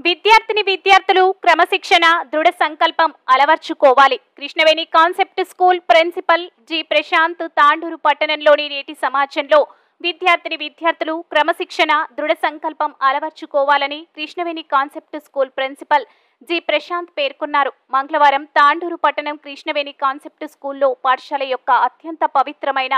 విద్యార్థులు క్రమశిక్షణ దృఢ సంకల్పం అలవర్చుకోవాలి. Krishnaveni concept school principal G Prashanth Tandur పట్టణంలోని నేటి సమాజంలో విద్యార్థులు క్రమశిక్షణ దృఢ సంకల్పం అలవర్చుకోవాలని Krishnaveni concept school principal G Prashanth పేర్కొన్నారు. మంగళవారం తాండూరు పట్టణం కృష్ణవేణి కాన్సెప్ట్ స్కూల్లో పాఠశాల యొక్క అత్యంత పవిత్రమైన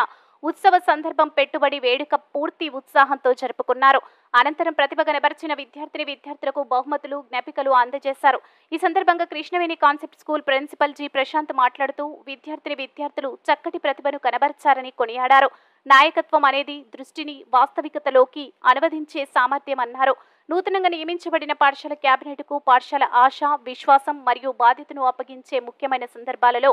ఉత్సవ సందర్భం పెట్టుబడి వేడుక పూర్తి ఉత్సాహంతో జరుపుకున్నారు. అనంతరం ప్రతిభ కనబర్చిన విద్యార్థులకు బహుమతులు జ్ఞాపికలు అందజేశారు. ఈ సందర్భంగా Krishnaveni concept school principal G Prashant మాట్లాడుతూ విద్యార్థులు చక్కటి ప్రతిభను కనబర్చారని కొనియాడారు. నాయకత్వం అనేది దృష్టిని వాస్తవికతలోకి అనువదించే సామర్థ్యం అన్నారు. నూతనంగా నియమించబడిన పాఠశాల క్యాబినెట్కు పాఠశాల ఆశ, విశ్వాసం మరియు బాధ్యతను అప్పగించే ముఖ్యమైన సందర్భాలలో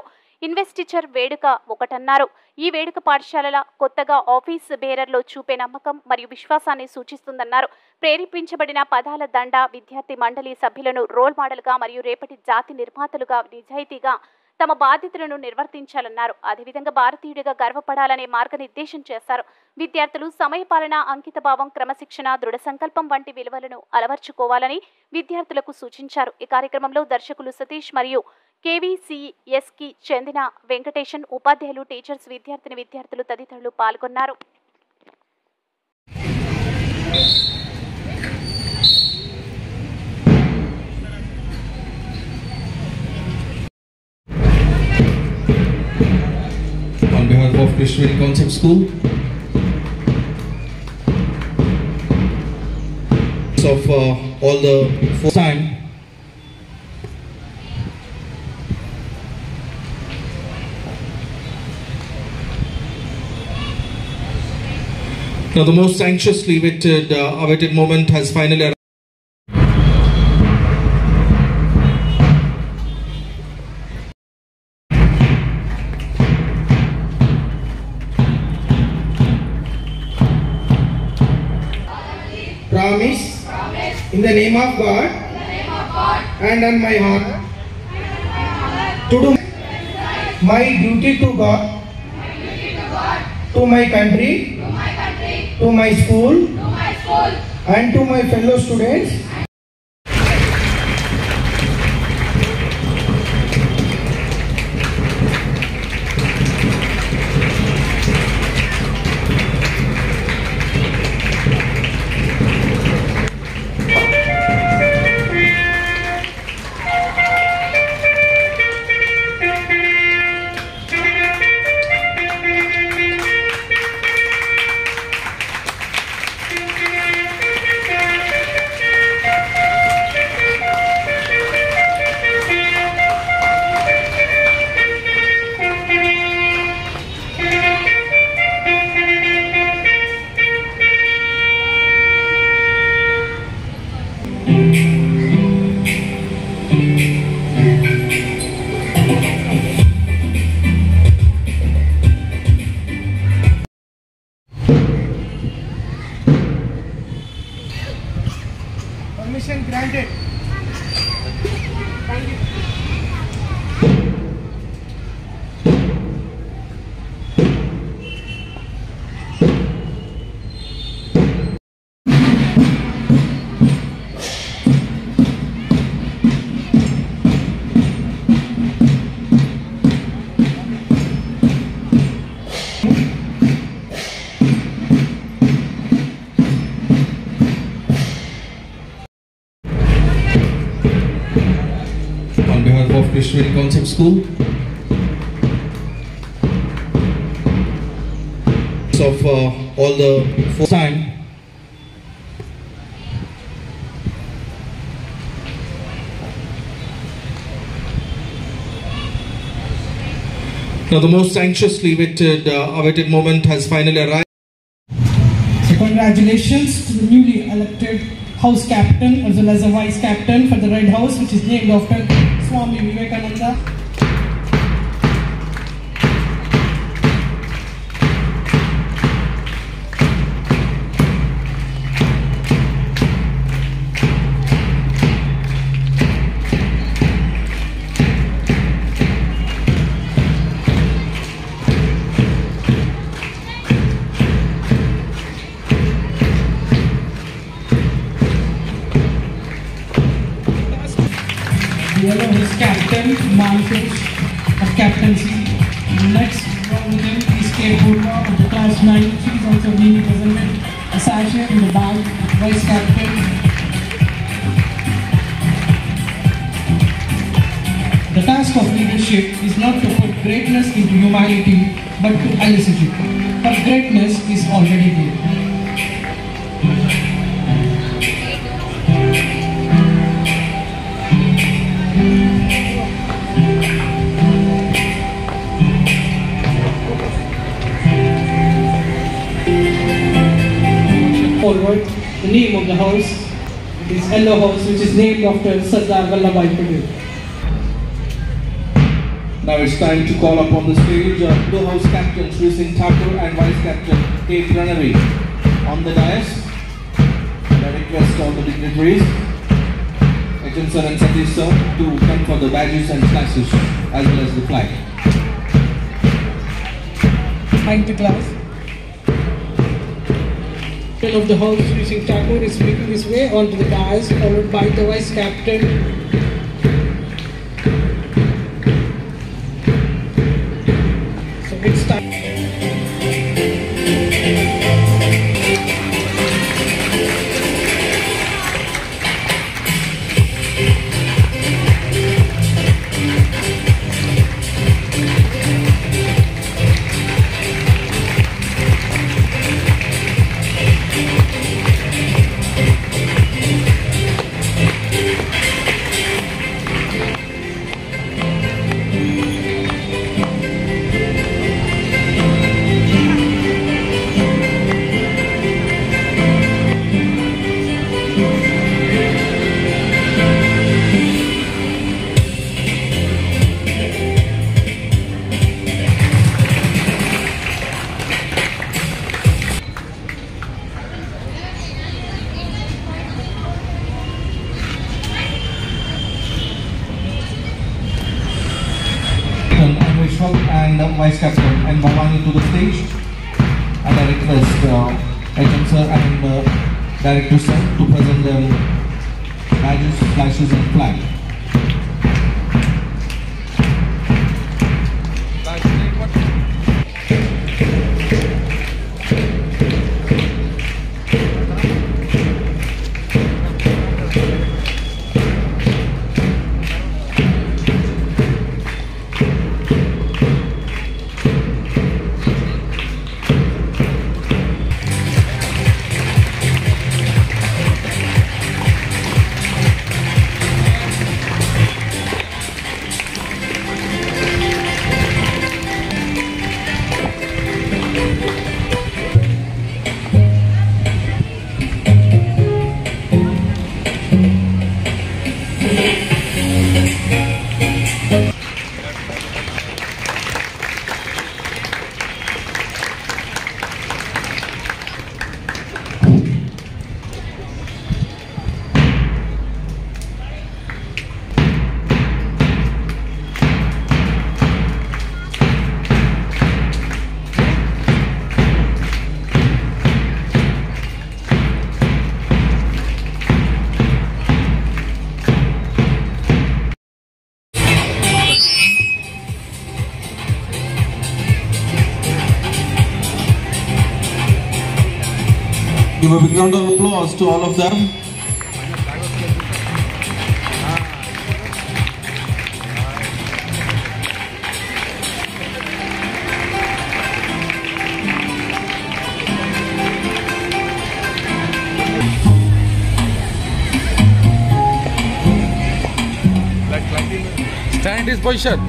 ఇన్వెస్టిచర్ వేడుక ఒకటన్నారు. ఈ వేడుక పాఠశాలల కొత్తగా ఆఫీస్ బేరర్లో చూపే నమ్మకం మరియు విశ్వాసాన్ని సూచిస్తుందన్నారు. ప్రేరేపించబడిన పదాల దండ విద్యార్థి మండలి సభ్యులను రోల్ మోడల్గా మరియు రేపటి జాతి నిర్మాతలుగా నిజాయితీగా తమ బాధ్యతలను నిర్వర్తించాలన్నారు. అదేవిధంగా భారతీయుడిగా గర్వపడాలనే మార్గనిర్దేశం చేశారు. విద్యార్థులు సమయపాలన, అంకితభావం, క్రమశిక్షణ, దృఢ సంకల్పం వంటి విలువలను అలవర్చుకోవాలని విద్యార్థులకు సూచించారు. ఈ కార్యక్రమంలో దర్శకులు సతీష్ మరియు కేవీసీఎస్కి చెందిన వెంకటేశన్, ఉపాధ్యాయులు, టీచర్స్, విద్యార్థులు తదితరులు పాల్గొన్నారు. On behalf of Krishnavedhi Concept School, of all the first time, now the most anxiously awaited moment has finally arrived. Promise, in the name of God, and on my heart, to do my duty to God, to my country, to my school, and to my fellow students. Permission granted. Thank you. On behalf of Krishnavedhi Concept School, of all the first time, now the most anxiously awaited moment has finally arrived. So congratulations to the newly elected House Captain as well as a Vice Captain for the Red House, which is named after Swami Vivekananda. manifest of captaincy. Next, with him is K. Purva of the class 9. She is also being presented a sachet in the bag, vice captain. The task of leadership is not to put greatness into humanity, but to elicit it. But greatness is already there. Forward, the name of the house is Yellow House, which is named after Sardar Vallabhbhai Patel. Now it's time to call upon the stage Blue House Captain Sri Singh Thakur and Vice Captain K. Pranari on the dais. I request all the dignitaries, Ajahn sir and Satish sir, to come for the badges and slashes as well as the flag. Thank the class. Captain of the house, Sri Singh Thakur, is making his way onto the dais, followed by the Vice Captain. It's time. And Vice Captain and Bhavani to the stage, and I request Ajahn sir and Director sir to present them badges, flashes and flag. Give a big round of applause to all of them. Stand in his position.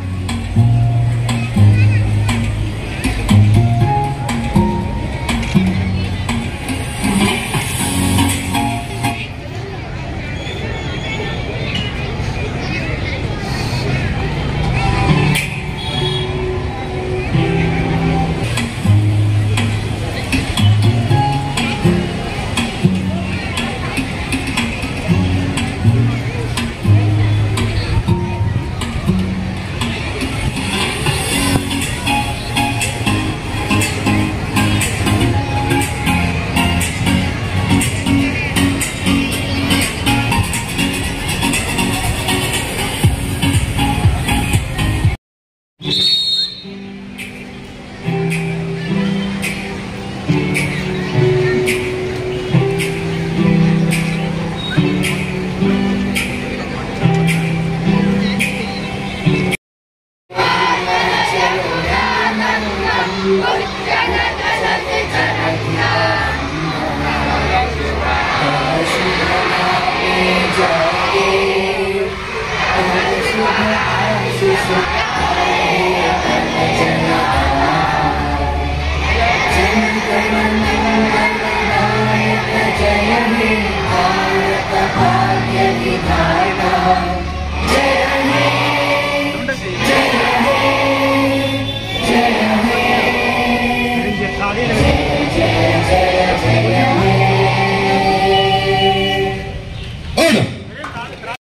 Bharat भाग्य विधाता